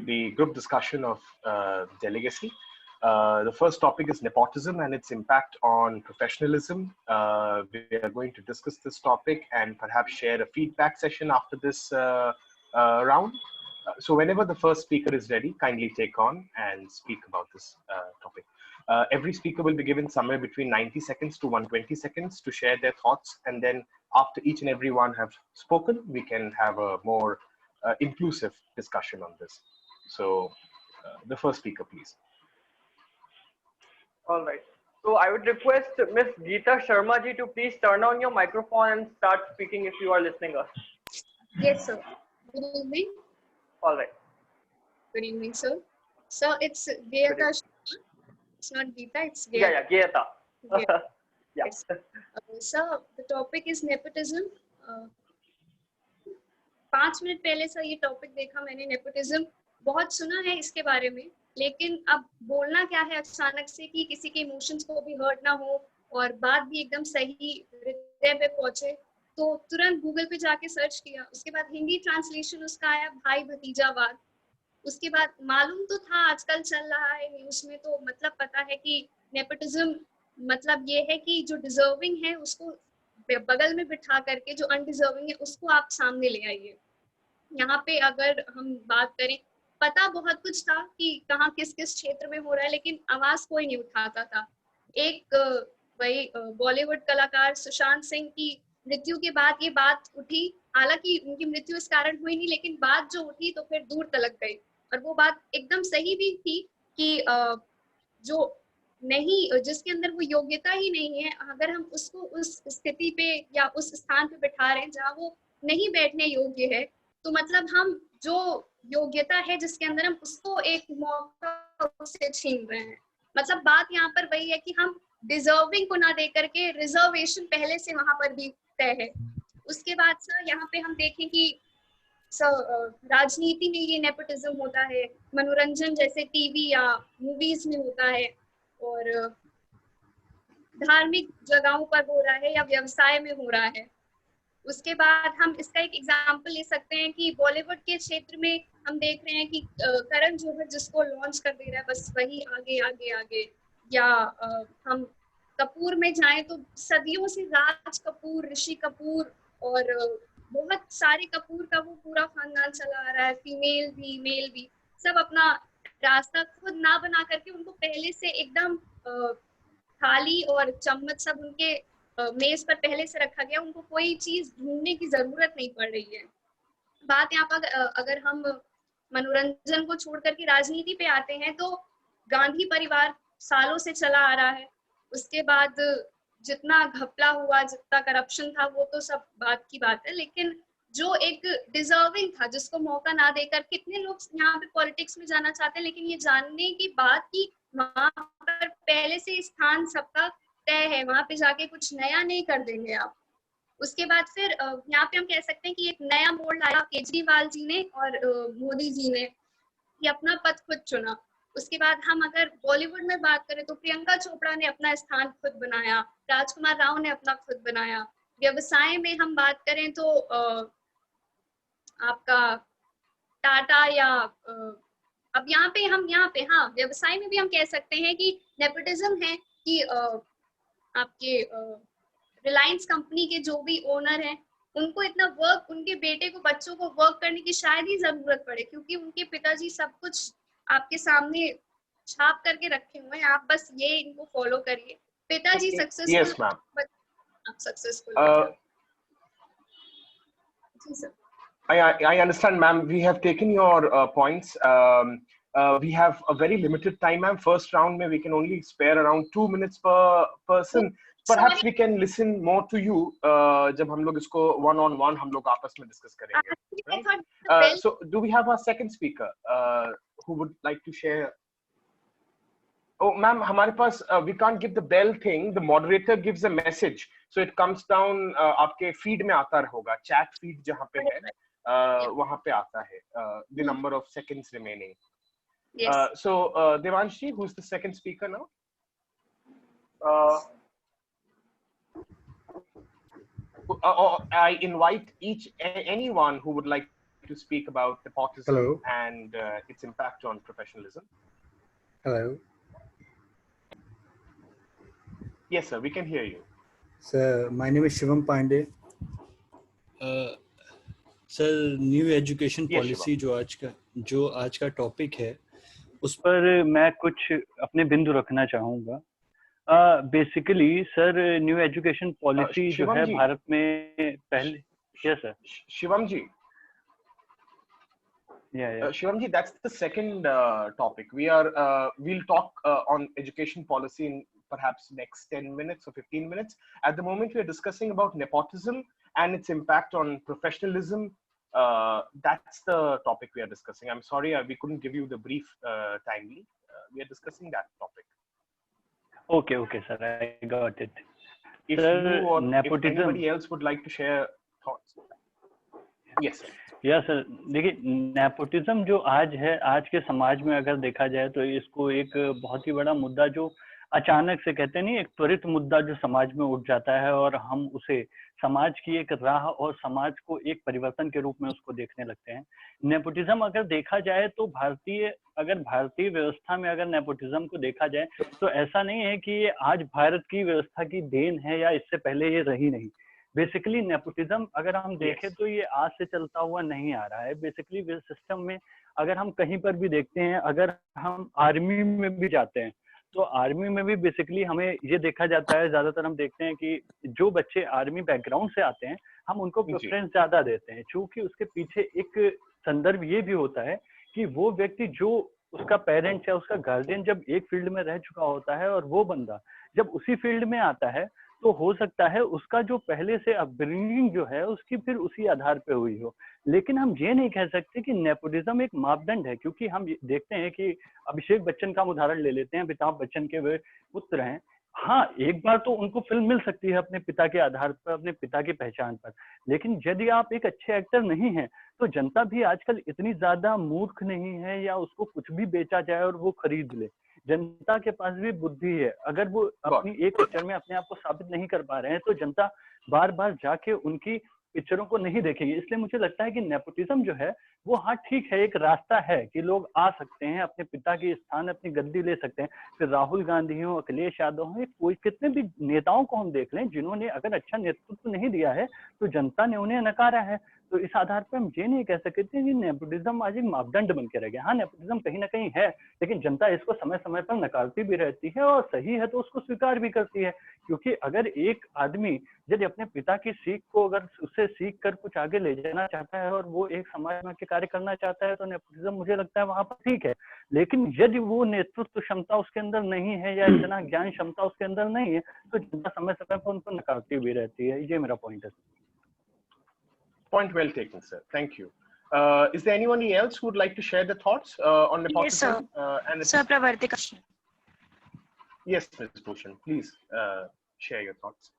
the group discussion of delegacy. The first topic is nepotism and its impact on professionalism. We are going to discuss this topic and perhaps share a feedback session after this round. So whenever the first speaker is ready, kindly take on and speak about this topic. Every speaker will be given somewhere between 90 seconds to 120 seconds to share their thoughts. And then after each and every one have spoken, we can have a more inclusive discussion on this. So the first speaker, please. All right. So I would request Ms. Geeta Sharma ji to please turn on your microphone and start speaking if you are listening us. Yes, sir. Good evening. All right. Good evening, sir. So it's Geeta Sharma. It's not Geeta, it's Geeta. Yeah, Geeta. Yeah. Yeah. Yes. So the topic is nepotism. 5 minute पहले sir ये topic देखा मैंने, nepotism बहुत सुना है इसके बारे में, लेकिन अब बोलना क्या है अचानक से कि किसी के इमोशंस को भी हर्ट ना हो और बात भी एकदम सही हृदय पे पहुंचे, तो तुरंत गूगल पे जाके सर्च किया। उसके बाद हिंदी ट्रांसलेशन उसका आया भाई भतीजावाद। उसके बाद मालूम तो था आजकल चल रहा है न्यूज में, तो मतलब पता है कि नेपोटिज्म मतलब ये है कि जो डिजर्विंग है उसको बगल में बिठा करके जो अनडिजर्विंग है उसको आप सामने ले आइए। यहाँ पे अगर हम बात करें, पता बहुत कुछ था कि कहाँ किस किस क्षेत्र में हो रहा है, लेकिन आवाज कोई नहीं उठाता था। एक वही बॉलीवुड कलाकार सुशांत सिंह की मृत्यु के बाद ये बात उठी, हालांकि उनकी मृत्यु इस कारण हुई नहीं, लेकिन बात जो उठी तो फिर दूर तलक गई। और वो बात एकदम सही भी थी कि जो नहीं, जिसके अंदर वो योग्यता ही नहीं है, अगर हम उसको उस स्थिति पे या उस स्थान पे बिठा रहे हैं जहाँ वो नहीं बैठने योग्य है, तो मतलब हम जो योग्यता है जिसके अंदर हम उसको एक मौका उससे छीन रहे हैं। मतलब बात यहाँ पर वही है कि हम डिजर्विंग को ना दे करके रिजर्वेशन पहले से वहां पर भी तय है। उसके बाद सर यहाँ पे हम देखें कि राजनीति में ये नेपोटिज्म होता है, मनोरंजन जैसे टीवी या मूवीज में होता है, और धार्मिक जगहों पर हो रहा है या व्यवसाय में हो रहा है। उसके बाद हम इसका एक एग्जांपल ले सकते हैं कि बॉलीवुड के क्षेत्र में हम देख रहे हैं कि करण जौहर जिसको लॉन्च कर दे रहा है बस वही आगे आगे आगे, या हम कपूर में जाएं तो सदियों से राज कपूर, ऋषि कपूर और बहुत सारे कपूर का वो पूरा खानदान चला आ रहा है, फीमेल भी मेल भी, सब अपना रास्ता खुद ना बना करके उनको पहले से एकदम थाली और चम्मच सब उनके मेज पर पहले से रखा गया, उनको कोई चीज ढूंढने की जरूरत नहीं पड़ रही है। बात यहाँ पर अगर हम मनोरंजन को छोड़ करके राजनीति पे आते हैं तो गांधी परिवार सालों से चला आ रहा है। उसके बाद जितना घपला हुआ, जितना करप्शन था, वो तो सब बात की बात है, लेकिन जो एक डिजर्विंग था जिसको मौका ना देकर कितने लोग यहाँ पे पॉलिटिक्स में जाना चाहते हैं, लेकिन ये जानने की बात की वहां पर पहले से स्थान सबका तय है, वहां पे जाके कुछ नया नहीं कर देंगे आप। उसके बाद फिर यहाँ पे हम कह सकते हैं कि एक नया मोड़ लाया केजरीवाल जी ने और मोदी जी ने, कि अपना पथ खुद चुना। उसके बाद हम अगर बॉलीवुड में बात करें तो प्रियंका चोपड़ा ने अपना स्थान खुद बनाया, राजकुमार राव ने अपना खुद बनाया। व्यवसाय में हम बात करें तो आपका टाटा या अब यहाँ पे हाँ व्यवसाय में भी हम कह सकते हैं कि नेपोटिज्म है कि आपके रिलायंस कंपनी के जो भी ओनर हैं उनको इतना वर्क, उनके बेटे को, बच्चों को वर्क करने की शायद ही जरूरत पड़े, क्योंकि उनके पिताजी सब कुछ आपके सामने छाप करके रखे हुए हैं, आप बस ये इनको फॉलो करिए। पिताजी सक्सेसफुल, Yes, ma'am. आप सक्सेसफुल। जी sir. I understand, ma'am. We have taken your points. We have a very limited time, ma'am. First round, we can only spare around 2 minutes per person. Perhaps we can listen more to you जब हम लोग इसको one-on-one हम लोग आपस में discuss करेंगे. Right? So, do we have a second speaker who would like to share? Oh, ma'am, हमारे पास we can't give the bell thing. The moderator gives a message, so it comes down आपके feed में आता होगा. Chat feed जहाँ पे है वहाँ पे आता है the number of seconds remaining. Yes. So Devanshi, who's the second speaker now? I invite anyone who would like to speak about nepotism Hello. and its impact on professionalism. Hello. Yes, sir, we can hear you. Sir, my name is Shivam Pandey. Sir, new education policy जो आज का topic है, उस पर मैं कुछ अपने बिंदु रखना चाहूँगा। Basically sir, new education policy जो है भारत में पहले, yes sir, Shivam ji, yeah. Shivam ji, that's the second topic. We'll talk on education policy in perhaps next 10 minutes or 15 minutes. At the moment, we are discussing about nepotism and its impact on professionalism. That's the topic we are discussing. I'm sorry, we couldn't give you the brief timely. We are discussing that topic. Okay, sir, I got it. If sir, you or nepotism, if anybody else would like to share thoughts. Yes, sir. Yes sir, देखिए, nepotism जो आज है, आज के समाज में अगर देखा जाए तो इसको एक बहुत ही बड़ा मुद्दा, जो अचानक से कहते नहीं, एक त्वरित मुद्दा जो समाज में उठ जाता है और हम उसे समाज की एक राह और समाज को एक परिवर्तन के रूप में उसको देखने लगते हैं। नेपोटिज्म अगर देखा जाए तो भारतीय व्यवस्था में अगर नेपोटिज्म को देखा जाए तो ऐसा नहीं है कि ये आज भारत की व्यवस्था की देन है या इससे पहले ये रही नहीं। बेसिकली नेपोटिज्म अगर हम देखें तो ये आज से चलता हुआ नहीं आ रहा है। बेसिकली सिस्टम में अगर हम कहीं पर भी देखते हैं, अगर हम आर्मी में भी जाते हैं तो आर्मी में भी बेसिकली हमें ये देखा जाता है, ज्यादातर हम देखते हैं कि जो बच्चे आर्मी बैकग्राउंड से आते हैं हम उनको प्रेफरेंस ज्यादा देते हैं, क्योंकि उसके पीछे एक संदर्भ ये भी होता है कि वो व्यक्ति, जो उसका पेरेंट्स या उसका गार्जियन जब एक फील्ड में रह चुका होता है और वो बंदा जब उसी फील्ड में आता है तो हो सकता है उसका जो पहले से अपब्रिंगिंग जो है उसकी फिर उसी आधार पे हुई हो। लेकिन हम ये नहीं कह सकते कि नेपोटिज्म एक मापदंड है, क्योंकि हम देखते हैं कि अभिषेक बच्चन का उदाहरण ले लेते हैं, अमिताभ बच्चन के वे पुत्र हैं। हाँ, एक बार तो उनको फिल्म मिल सकती है अपने पिता के आधार पर, अपने पिता की पहचान पर, लेकिन यदि आप एक अच्छे एक्टर नहीं हैं तो जनता भी आजकल इतनी ज्यादा मूर्ख नहीं है या उसको कुछ भी बेचा जाए और वो खरीद ले। जनता के पास भी बुद्धि है, अगर वो अपनी एक पिक्चर में अपने आप को साबित नहीं कर पा रहे हैं तो जनता बार बार जाके उनकी पिक्चरों को नहीं देखेगी। इसलिए मुझे लगता है कि नेपोटिज्म जो है वो, हाँ ठीक है, एक रास्ता है कि लोग आ सकते हैं, अपने पिता के स्थान अपनी गद्दी ले सकते हैं। फिर राहुल गांधी हो, अखिलेश यादव हो, कोई कितने भी नेताओं को हम देख लें जिन्होंने अगर अच्छा नेतृत्व नहीं दिया है तो जनता ने उन्हें नकारा है। तो इस आधार पर हम ये नहीं कह सकते कि नेपोटिज्म आज एक मापदंड बन के रह गया। हाँ, नेपोटिज्म कहीं ना कहीं है, लेकिन जनता इसको समय समय पर नकारती भी रहती है और सही है तो उसको स्वीकार भी करती है। क्योंकि अगर एक आदमी यदि अपने पिता की सीख को अगर उससे सीख कर कुछ आगे ले जाना चाहता है और वो एक समाज में के कार्य करना चाहता है तो नेपोटिज्म मुझे लगता है वहां पर ठीक है। लेकिन यदि वो नेतृत्व क्षमता उसके अंदर नहीं है या इतना ज्ञान क्षमता उसके अंदर नहीं है तो जनता समय समय पर उनको नकारती भी रहती है। ये मेरा पॉइंट है। Point well taken, sir. Thank you. Is there anyone else who would like to share the thoughts on nepotism? Yes, sir. Pravartika. Yes, Ms. Bhushan, please share your thoughts.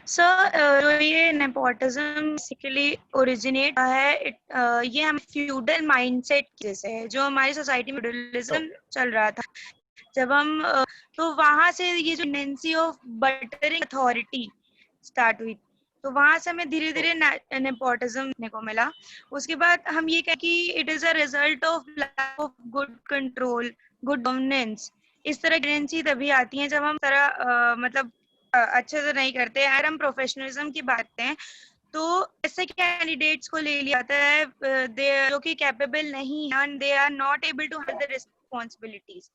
जो ये नेपोटिज्म बेसिकली ओरिजिनेट है, ये हम feudal mindset जैसे है, जो हमारी society में फ्यूडलिज्म चल रहा था जब हम, तो वहां से ये जो tendency of buttering authority start हुई, तो वहां से हमें धीरे धीरे नेपोटिज्म देखने को मिला। उसके बाद हम ये कहें कि it is a result of lack of good control, good governance. इस तरह की टेंडेंसी तभी आती है जब हम मतलब अच्छे से नहीं करते। अगर हम प्रोफेशनलिज्म की बात करें तो ऐसे कैंडिडेट्स को ले लिया जाता है जो कि कैपेबल नहीं है, they are not able to handle the responsibilities,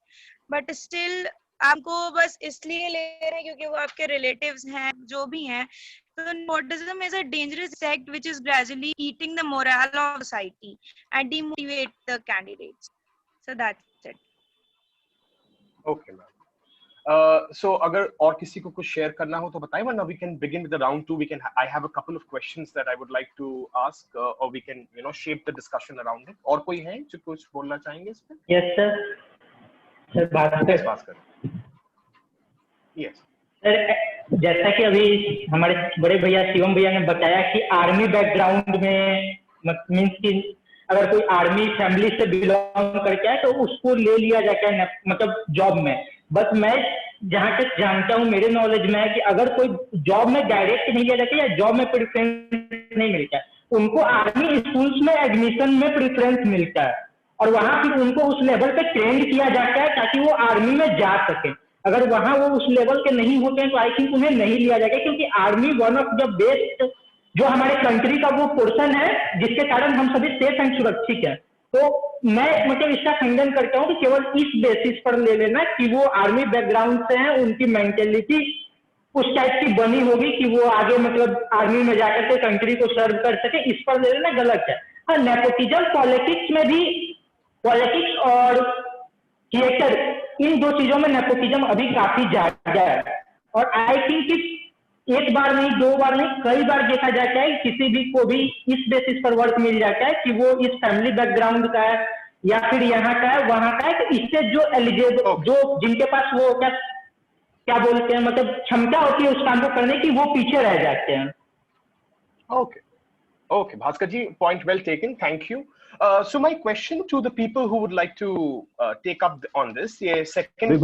but still आपको बस इसलिए ले रहे हैं क्योंकि वो आपके रिलेटिव्स हैं, जो भी हैं। तो nepotism is a dangerous act which is gradually eating the moral of society and demotivate the candidates. So that's it. Okay ma'am. So अगर और किसी को कुछ शेयर करना हो तो बताएं, वरना we can begin with the round 2. I have a couple of questions that I would like to ask, or we can shape the discussion around it. और कोई है जो कुछ बोलना चाहेंगे इस पे? Yes sir. सर बात करें। Yes. सर, जैसा कि अभी हमारे बड़े भैया शिवम भैया ने बताया कि आर्मी बैकग्राउंड में मीन्स कि अगर कोई आर्मी फैमिली से बिलोंग करके आए तो उसको ले लिया जाता है मतलब जॉब में। बट मैं जहां तक जानता हूँ मेरे नॉलेज में है कि अगर कोई जॉब में डायरेक्ट नहीं लिया जाता या जॉब में प्रेफरेंस नहीं मिलता है, उनको आर्मी स्कूल्स में एडमिशन में प्रेफरेंस मिलता है और वहां फिर उनको उस लेवल पे ट्रेंड किया जाता है ताकि वो आर्मी में जा सके। अगर वहां वो उस लेवल के नहीं होते हैं तो आई थिंक उन्हें नहीं लिया जाएगा, क्योंकि army one of the best जो हमारे कंट्री का वो पोर्शन है जिसके कारण हम सभी सेफ एंड सुरक्षित हैं। तो मैं मतलब इसका खंडन करता हूँ कि केवल इस बेसिस पर ले लेना कि वो आर्मी बैकग्राउंड से हैं, उनकी मेंटेलिटी उस टाइप की बनी होगी कि वो आगे मतलब आर्मी में जाकर के कंट्री को सर्व कर सके, इस पर ले लेना गलत है। हाँ, नेपोटिज्म पॉलिटिक्स में भी, पॉलिटिक्स और थिएटर इन दो चीजों में नेपोटिज्म अभी काफी ज्यादा है और आई थिंक कि एक बार नहीं, दो बार नहीं, कई बार देखा जाता है किसी भी को भी इस बेसिस पर वर्क मिल जाता है कि वो इस फैमिली बैकग्राउंड का है या फिर यहाँ का है, वहां का है, तो इससे जो एलिजिबल जो जिनके पास वो क्या बोलते हैं मतलब क्षमता होती है उस काम को करने की, वो पीछे रह जाते हैं। Okay, Bhaskar ji, point well taken. Thank you. So my question to the people who would like to take up on this, ये second.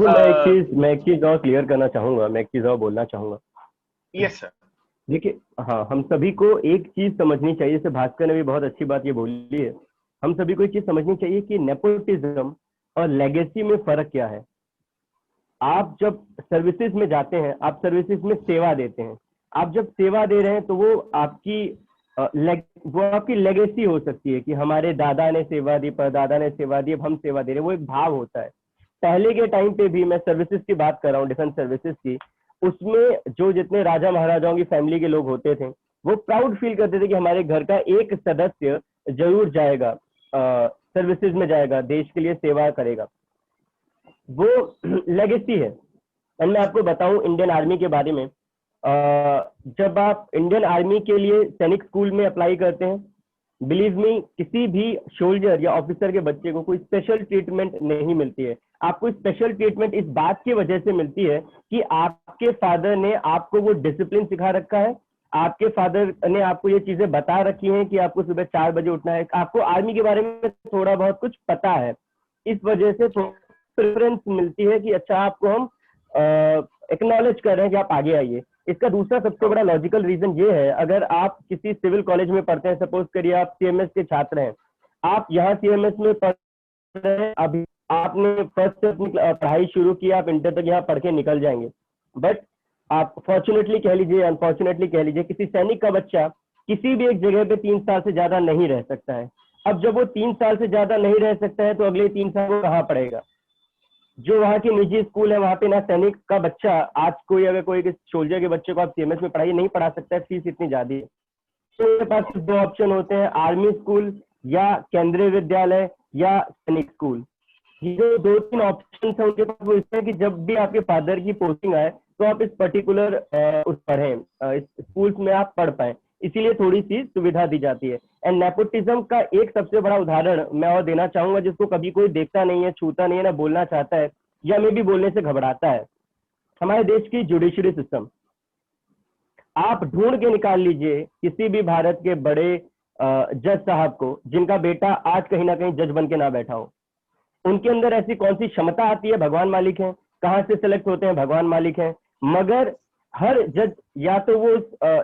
मैं एक चीज और क्लियर करना चाहूंगा, मैं एक चीज और बोलना चाहूंगा। Yes sir. देखिए, हाँ, हम सभी को एक चीज समझनी चाहिए, जैसे भास्कर ने भी बहुत अच्छी बात ये बोली है, हम सभी को एक चीज समझनी चाहिए कि नेपोटिज्म और लेगेसी में फर्क क्या है। आप जब सर्विसेज में जाते हैं, आप सर्विसेज में सेवा देते हैं, आप जब सेवा दे रहे हैं तो वो आपकी लेगेसी हो सकती है कि हमारे दादा ने सेवा दी, परदादा ने सेवा दी, अब हम सेवा दे रहे हैं, वो एक भाव होता है। पहले के टाइम पे भी, मैं सर्विसेज की बात कर रहा हूँ, डिफेंस सर्विसेज की, उसमें जो जितने राजा महाराजाओं की फैमिली के लोग होते थे वो प्राउड फील करते थे कि हमारे घर का एक सदस्य जरूर जाएगा, सर्विसेज में जाएगा, देश के लिए सेवा करेगा, वो लेगेसी है। और मैं आपको बताऊं इंडियन आर्मी के बारे में, जब आप इंडियन आर्मी के लिए सैनिक स्कूल में अप्लाई करते हैं, बिलीव मी, किसी भी सोल्जर या ऑफिसर के बच्चे को कोई स्पेशल ट्रीटमेंट नहीं मिलती है। आपको स्पेशल ट्रीटमेंट इस बात की वजह से मिलती है कि आपके फादर ने आपको वो डिसिप्लिन सिखा रखा है, आपके फादर ने आपको ये चीजें बता रखी हैं कि आपको सुबह 4 बजे उठना है, आपको आर्मी के बारे में थोड़ा बहुत कुछ पता है, इस वजह से प्रेफरेंस मिलती है कि अच्छा, आपको हम एक्नॉलेज कर रहे हैं कि आप आगे आइए। इसका दूसरा सबसे बड़ा लॉजिकल रीजन ये है, अगर आप किसी सिविल कॉलेज में पढ़ते हैं, सपोज करिए आप सीएमएस के छात्र हैं, आप यहाँ सीएमएस में पढ़ रहे हैं, अभी आपने फर्स्ट से अपनी पढ़ाई शुरू की, आप इंटर तक यहाँ पढ़ के निकल जाएंगे, बट आप फॉर्चुनेटली कह लीजिए, अनफॉर्चुनेटली कह लीजिए, किसी सैनिक का बच्चा किसी भी एक जगह पे 3 साल से ज्यादा नहीं रह सकता है। अब जब वो 3 साल से ज्यादा नहीं रह सकता है तो अगले 3 साल वो कहाँ पढ़ेगा? जो वहाँ की निजी स्कूल है, वहाँ पे ना सैनिक का बच्चा, आज कोई अगर कोई सोल्जर के बच्चे को आप सीएमएस में पढ़ाई नहीं पढ़ा सकता है, फीस इतनी ज्यादा है। तो उनके पास 2 ऑप्शन होते हैं, आर्मी स्कूल या केंद्रीय विद्यालय या सैनिक स्कूल। ये जो 2-3 ऑप्शन है उनके पास, वो इसमें कि जब भी आपके फादर की पोस्टिंग आए तो आप इस पर्टिकुलर उस पढ़ें, इस स्कूल्स में आप पढ़ पाए, इसीलिए थोड़ी सी सुविधा दी जाती है। एंड नेपोटिज्म का एक सबसे बड़ा उदाहरण मैं और देना चाहूंगा, जिसको कभी कोई देखता नहीं है, छूता नहीं है, ना बोलना चाहता है या मे भी बोलने से घबराता है, हमारे देश की जुडिशरी सिस्टम। आप ढूंढ के निकाल लीजिए किसी भी भारत के बड़े जज साहब को जिनका बेटा आज कहीं ना कहीं जज बन के ना बैठा हो। उनके अंदर ऐसी कौन सी क्षमता आती है? भगवान मालिक है। कहाँ से सेलेक्ट होते हैं? भगवान मालिक है। मगर हर जज या तो वो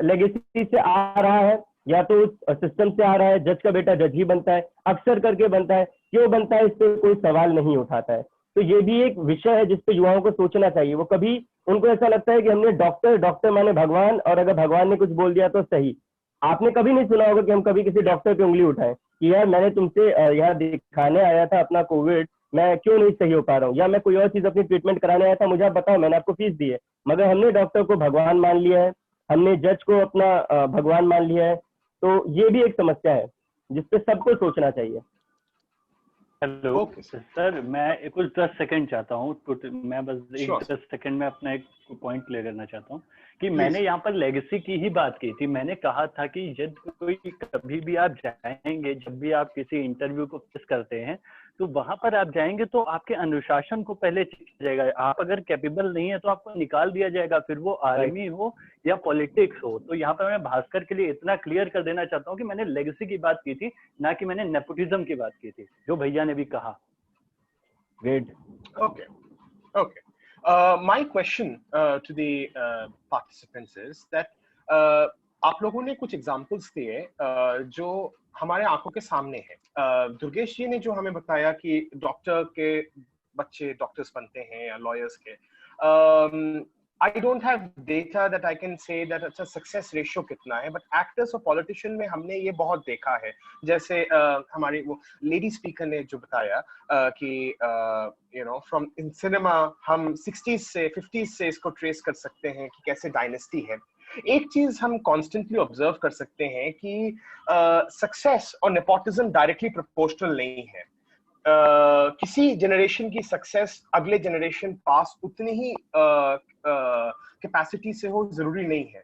लेगेसी से आ रहा है या तो उस सिस्टम से आ रहा है, जज का बेटा जज ही बनता है, अक्सर करके बनता है। क्यों बनता है, इस पर कोई सवाल नहीं उठाता है। तो ये भी एक विषय है जिसपे युवाओं को सोचना चाहिए। वो कभी, उनको ऐसा लगता है कि हमने डॉक्टर माने भगवान, और अगर भगवान ने कुछ बोल दिया तो सही। आपने कभी नहीं सुना होगा कि हम कभी किसी डॉक्टर पे उंगली उठाएं कि यार मैंने तुमसे यहाँ दिखाने आया था अपना कोविड, मैं क्यों नहीं सही हो पा रहा हूँ, या मैं कोई और चीज अपनी ट्रीटमेंट कराने आया था, मुझे आप बताओ, मैंने आपको फीस दी है। मगर हमने डॉक्टर को भगवान मान लिया है, हमने जज को अपना भगवान मान लिया है। तो ये भी एक समस्या है जिसपे सबको सोचना चाहिए। हेलो सर, मैं कुछ 10 सेकंड चाहता हूँ, मैं बस 10 सेकंड में अपना एक पॉइंट क्लियर करना चाहता हूँ कि मैंने यहाँ पर लेगेसी की ही बात की थी। मैंने कहा था कि जब कोई कभी भी आप जाएंगे, जब भी आप किसी इंटरव्यू को फेस करते हैं तो वहां पर आप जाएंगे तो आपके अनुशासन को पहले चेक किया जाएगा। आप अगर कैपेबल नहीं है तो आपको निकाल दिया जाएगा, फिर वो आर्मी हो या पॉलिटिक्स हो। तो यहाँ पर मैं भास्कर के लिए इतना क्लियर कर देना चाहता हूँ कि मैंने लेगेसी की बात की थी, ना कि मैंने नेपोटिज्म की बात की थी, जो भैया ने भी कहा। Great. Okay. My question to the participants is that आप लोगों ने कुछ एग्जांपल्स दिए जो हमारे आंखों के सामने है। दुर्गेश जी ने जो हमें बताया कि डॉक्टर के बच्चे डॉक्टर्स बनते हैं या लॉयर्स के, I don't have data that I can say that अच्छा सक्सेस रेशियो कितना है, बट एक्टर्स और पॉलिटिशियन में हमने ये बहुत देखा है। जैसे हमारी वो लेडी स्पीकर ने जो बताया कि you know from in cinema हम 60s से 50s से इसको ट्रेस कर सकते हैं कि कैसे डायनेस्टी है। एक चीज हम कॉन्स्टेंटली ऑब्जर्व कर सकते हैं कि सक्सेस और नेपोटिज्म डायरेक्टली प्रोपोर्शनल नहीं है। किसी जनरेशन की सक्सेस अगले जनरेशन पास उतनी ही कैपेसिटी से हो जरूरी नहीं है।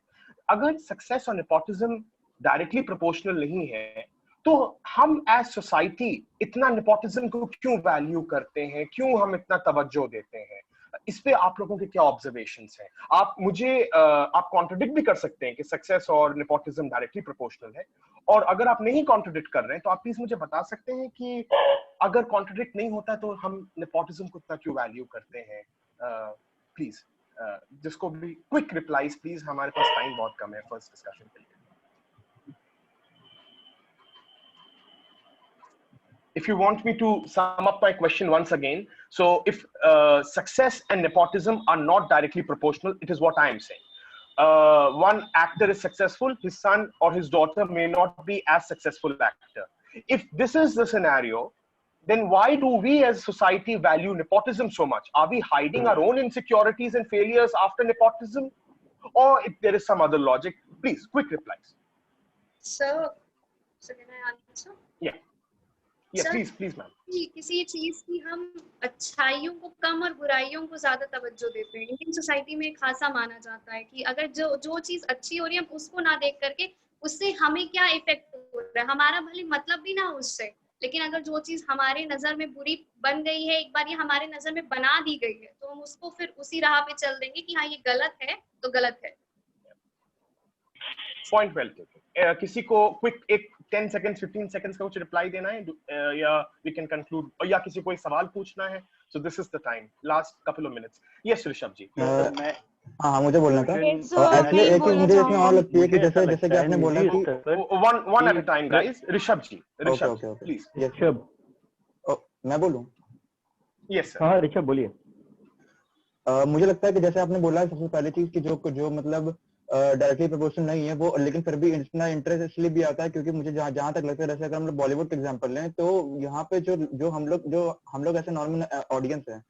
अगर सक्सेस और नेपोटिज्म डायरेक्टली प्रोपोर्शनल नहीं है तो हम एज सोसाइटी इतना नेपोटिज्म को क्यों वैल्यू करते हैं, क्यों हम इतना तवज्जो देते हैं? इस पे आप लोगों के क्या ऑब्जर्वेशंस हैं? आप मुझे आप कॉन्ट्रडिक्ट भी कर सकते हैं कि सक्सेस और नेपोटिज्म डायरेक्टली प्रोपोर्शनल है, और अगर आप नहीं कॉन्ट्रडिक्ट कर रहे हैं तो आप प्लीज मुझे बता सकते हैं कि अगर कॉन्ट्रडिक्ट नहीं होता तो हम नेपोटिज्म को इतना क्यों वैल्यू करते हैं? प्लीज जिसको भी क्विक रिप्लाईज प्लीज, हमारे पास टाइम बहुत कम है फर्स्ट डिस्कशन के लिए। If you want me to sum up my question once again, so if success and nepotism are not directly proportional, it is what I am saying. One actor is successful, his son or his daughter may not be as successful actor. If this is the scenario, then why do we as society value nepotism so much? Are we hiding our own insecurities and failures after nepotism, or if there is some other logic? Please, quick replies. So can I answer? Yeah. Yeah, please, ma'am. किसी चीज की हम अच्छाइयों को कम और बुराइयों को ज्यादा तवज्जो देते हैं। इंडियन सोसाइटी में खासा माना जाता है कि अगर जो चीज अच्छी हो रही है हम उसको ना देख करके उससे हमें क्या इफेक्ट हो रहा है, हमारा भले मतलब भी ना हो उससे, लेकिन अगर जो चीज हमारे नजर में बुरी बन गई है, एक बार ये हमारे नजर में बना दी गई है, तो हम उसको फिर उसी राह पे चल देंगे कि हाँ ये गलत है तो गलत है। Point well taken. किसी को क्विक एक 10 सेकंड्स 15 सेकंड्स का कुछ रिप्लाई देना है या वी कैन कंक्लूड, और या किसी को एक सवाल पूछना है, so this is the time, last couple of minutes. Yes Rishabh ji. मैं हाँ मुझे बोलना था एक्चुअली एक चीज मुझे इसमें और लगती है कि जैसे कि आपने बोला कि one at a time guys. Rishabh ji please. Rishabh मैं बोलूं? Yes sir. हाँ ऋषभ बोलिए। मुझे लगता है कि जैसे आपने बोला सबसे पहली चीज कि जो मतलब डायरेक्टली प्रोपोर्शनल नहीं है वो, लेकिन फिर भी इतना इंटरेस्ट इसलिए भी आता है क्योंकि मुझे जहां तक लगता है, जैसे अगर हम लोग बॉलीवुड का एग्जांपल लें तो यहाँ पे जो हम लोग ऐसे नॉर्मल ऑडियंस है,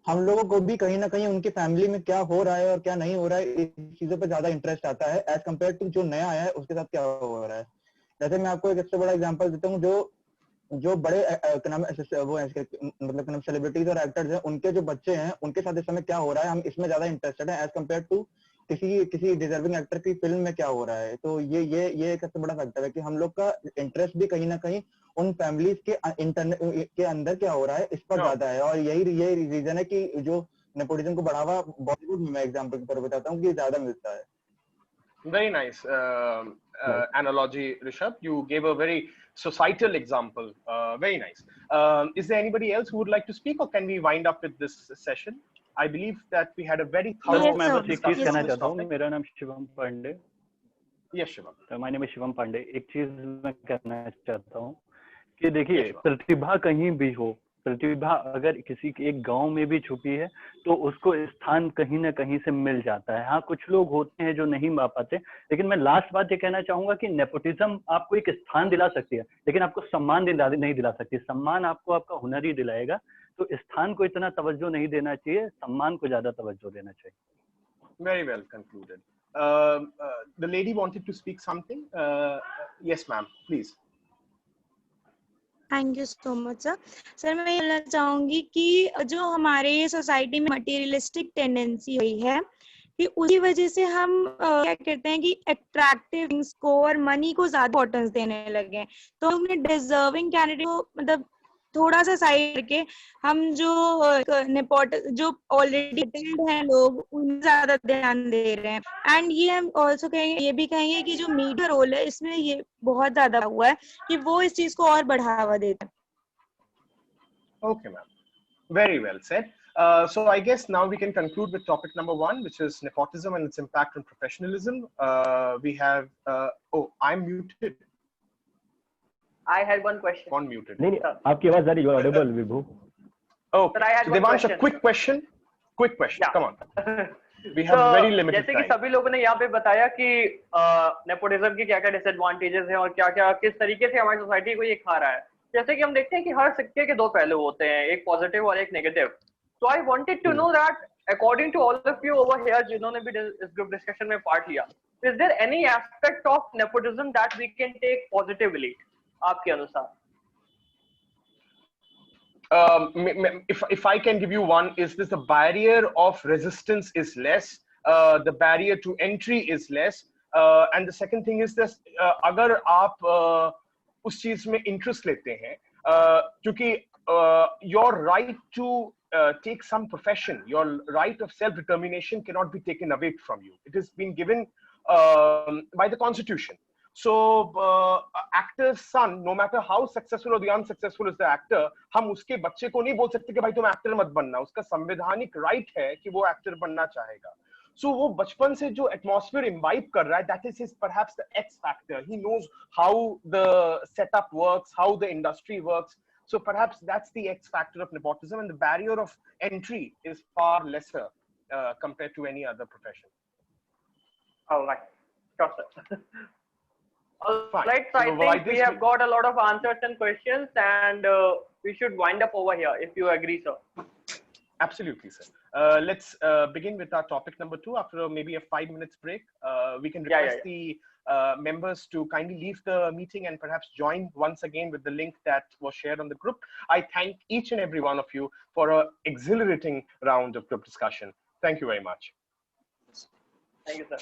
हम लोगों को भी कहीं ना कहीं उनकी फैमिली में क्या हो रहा है और क्या नहीं हो रहा है इस चीजों पे ज्यादा इंटरेस्ट आता है एज कम्पेयर टू जो नया आया है उसके साथ क्या हो रहा है। जैसे मैं आपको एक सबसे बड़ा एग्जाम्पल देता हूँ, जो बड़े वो मतलब सेलिब्रिटीज और एक्टर्स हैं, उनके जो बच्चे हैं उनके साथ इस समय क्या हो रहा है, हम इसमें ज्यादा इंटरेस्टेड है एज कम्पेयर टू किसी डिजर्विंग एक्टर की फिल्म में क्या हो रहा है। तो ये एक सबसे बड़ा फैक्टर है कि हम लोग का इंटरेस्ट भी कहीं ना कहीं उन फैमिलीज के इंटरनेट के अंदर क्या हो रहा है इस पर ज्यादा है, और यही रीजन है कि जो नेपोटिज्म को बढ़ावा बॉलीवुड में मैं एग्जांपल के तौर पर बताता हूँ कि ज्यादा मिलता है। Very nice analogy, Rishabh. You gave a very societal example. Very nice. Is there anybody else who would like to speak, or can we wind up with this session? I believe that we had a very thorough. मैं बस एक चीज कहना चाहता हूँ। मेरा नाम Shivam Pandey. Yes, Shivam. My name is Shivam Pandey. एक चीज मैं कहना चाहता हूँ कि देखिए, प्रतिभा कहीं भी हो, प्रतिभा अगर किसी के एक गांव में भी छुपी है तो उसको स्थान कहीं ना कहीं से मिल जाता है। हाँ, कुछ लोग होते हैं जो नहीं मा पाते, लेकिन मैं लास्ट बात ये कहना चाहूंगा कि नेपोटिज्म आपको एक स्थान दिला सकती है, लेकिन आपको सम्मान नहीं दिला सकती। सम्मान आपको आपका हुनर ही दिलाएगा। तो स्थान को इतना तवज्जो नहीं देना चाहिए, सम्मान को ज्यादा तवज्जो देना चाहिए। Very well concluded. The lady wanted to speak something. Yes, ma'am. Please. Thank you so much sir. Sir मैं ये बोलना चाहूंगी कि जो हमारे सोसाइटी में मटेरियलिस्टिक टेंडेंसी हुई है कि उसी वजह से हम क्या कहते हैं कि अट्रैक्टिव थिंग्स को और मनी को ज्यादा इंपॉर्टेंस देने लगे हैं। तो हमने डिजर्विंग कैंडिडेट को मतलब थोड़ा सा साइड करके हम जो ऑलरेडी हैं लोग उन ज्यादा ध्यान दे रहे हैं। एंड ये हम ऑल्सो कहेंगे, ये भी कहेंगे कि जो मीडिया रोल है इसमें ये बहुत ज्यादा हुआ है कि वो इस चीज को और बढ़ावा देता है। Okay, ma'am. Very well said. So I guess now we can conclude with topic number 1, which is nepotism and its impact on professionalism. We have, oh, I'm muted. I had one question. On muted. नहीं आपकी आवाज आ रही है, you're audible, Vibhu. Oh, Sir, I had one Devansh, a question. quick question. Quick question. Yeah. Come on. We have very limited जैसे कि time. सभी लोगों ने यहाँ पे बताया कि नेपोटिज्म के क्या क्या डिसएडवांटेजेस हैं और क्या क्या किस तरीके से हमारी सोसाइटी को ये खा रहा है. जैसे कि हम देखते हैं कि हर सिक्के के दो पहलू होते हैं, एक पॉजिटिव और एक negative. So I wanted to know that according to all of you over here जिन्होंने भी इस ग्रुप डिस्कशन में पार्ट लिया, is there any aspect of nepotism that we can take positively आपके अनुसार? If I can give you one, is this the barrier of resistance is less, the barrier to entry is less, and the second thing is this, अगर आप उस चीज में interest लेते हैं, क्योंकि your right to take some profession, your right of self-determination cannot be taken away from you. It has been given by the Constitution. So actor's son, no matter how successful or the unsuccessful is the actor, हम उसके बच्चे को नहीं बोल सकते कि भाई तुम एक्टर मत बनना. उसका संवैधानिक राइट है कि वो एक्टर बनना चाहेगा. So वो बचपन से जो एटमॉस्फेयर इम्बाइब कर रहा है, that is his perhaps the X factor. He knows how the setup works, how the industry works. So perhaps that's the X factor of nepotism, and the barrier of entry is far lesser compared to any other profession. All right, sure, sir. All Fine. right, so I So by think we this have got a lot of answers and questions, and we should wind up over here if you agree, sir. Absolutely, sir. Let's begin with our topic number 2 after maybe a 5 minutes break. We can request the members to kindly leave the meeting and perhaps join once again with the link that was shared on the group. I thank each and every one of you for an exhilarating round of group discussion. Thank you very much. Thank you, sir.